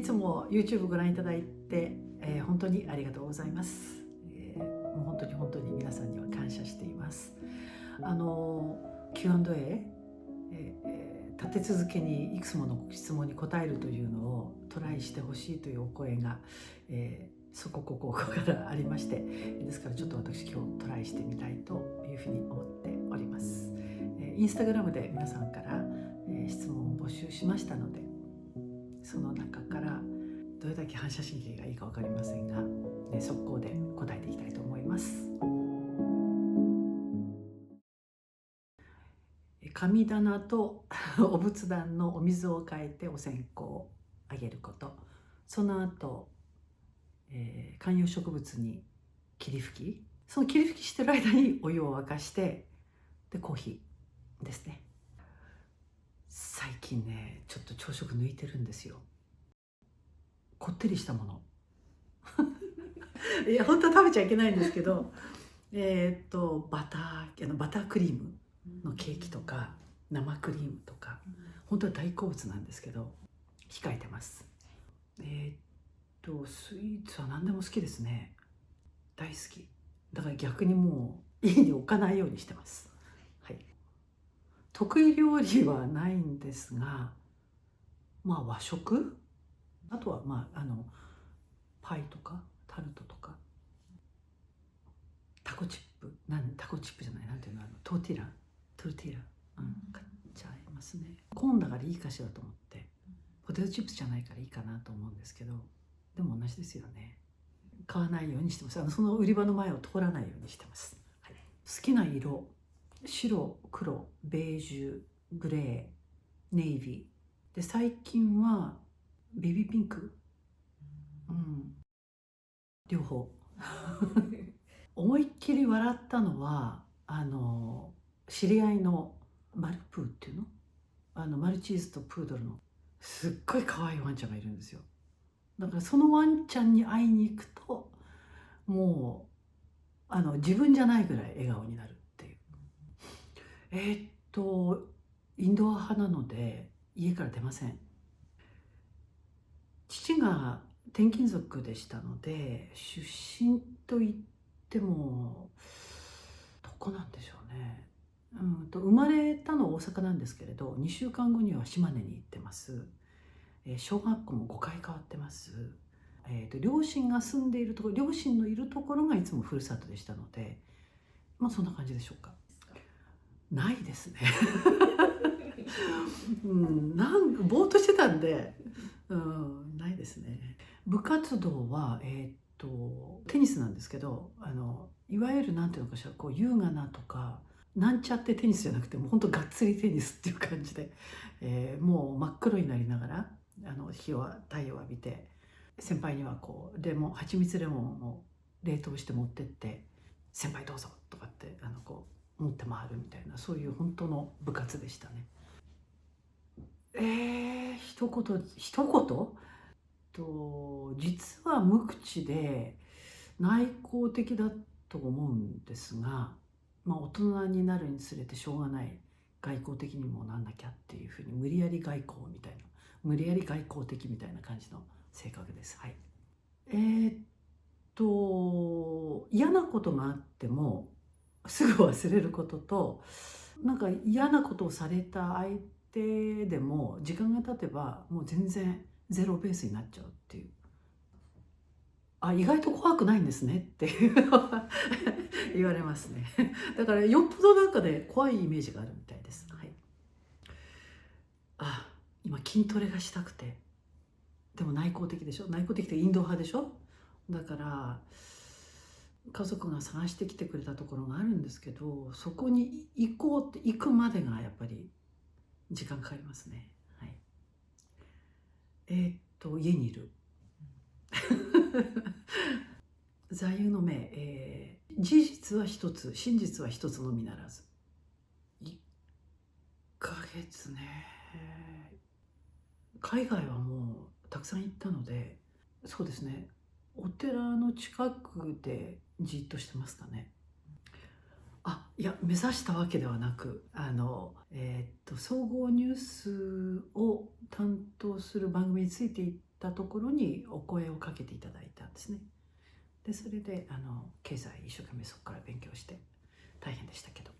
つも YouTube ご覧いただいて、本当にありがとうございます。もう本当に皆さんには感謝しています。Q&A、立て続けにいくつもの質問に答えるというのをトライしてほしいというお声が、そこからありまして、ですからちょっと私今日トライしてみたいというふうに思っております。インスタグラムで皆さんから、質問を募集しましたので、その中からどれだけ反射神経がいいか分かりませんが、速攻で答えていきたいと思います。神棚とお仏壇のお水を変えてお線香をあげること、その後、観葉植物に霧吹き、その霧吹きしてる間にお湯を沸かして、でコーヒーですね。最近ねちょっと朝食抜いてるんですよ。こってりしたものいや本当は食べちゃいけないんですけどバタークリームのケーキとか生クリームとか本当は大好物なんですけど控えてます。スイーツは何でも好きですね。大好きだから逆にもう家に置かないようにしてます。はい、得意料理はないんですが、まあ和食、あとはパイとかタルトとかタコチップじゃない、なんていうの、トルティーラ、買っちゃいますね。コーンだからいいかしらと思って、ポテトチップスじゃないからいいかなと思うんですけど、でも同じですよね。買わないようにしてます。その売り場の前を通らないようにしてます。はい、好きな色、白、黒、ベージュ、グレー、ネイビーで、最近はベビーピンク、両方思いっきり笑ったのは知り合いのマルプーっていうの、マルチーズとプードルのすっごい可愛いワンちゃんがいるんですよ。だからそのワンちゃんに会いに行くともう自分じゃないぐらい笑顔になるっていう。インドア派なので家から出ません。父が転勤族でしたので、出身といってもどこなんでしょうね。生まれたのは大阪なんですけれど、2週間後には島根に行ってます。小学校も5回変わってます。両親が住んでいるところ、両親のいるところがいつもふるさとでしたので、そんな感じでしょうか。ないですねなんかぼーっとしてたんで、ないですね。部活動はテニスなんですけど、いわゆるなんていうのかしら、こう優雅なとかなんちゃってテニスじゃなくて、もうほんとがっつりテニスっていう感じで、もう真っ黒になりながら太陽を浴びて、先輩にはこう蜂蜜レモンを冷凍して持ってって「先輩どうぞ」とかってこう持って回るみたいな、そういう本当の部活でしたね。一言実は無口で内向的だと思うんですが、大人になるにつれてしょうがない、外交的にもなんなきゃっていうふうに無理やり外交的みたいな感じの性格です。はい。嫌なことがあってもすぐ忘れることと、なんか嫌なことをされた相手でも時間が経てばもう全然ゼロベースになっちゃうっていう。意外と怖くないんですねっていうのは言われますね。だからよっぽどなんかで怖いイメージがあるみたいです。はい。今筋トレがしたくて、でも内向的でしょ。内向的ってインド派でしょ。だから家族が探してきてくれたところがあるんですけど、そこに行こうって行くまでがやっぱり時間かかりますね。はい。家にいる座右の銘、事実は一つ、真実は一つのみならず。1ヶ月ね。海外はもうたくさん行ったので、そうですね、お寺の近くでじっとしてますかね。いや、目指したわけではなく、総合ニュースを担当する番組についていったところにお声をかけていただいたんですね。でそれで経済一生懸命そこから勉強して大変でしたけど。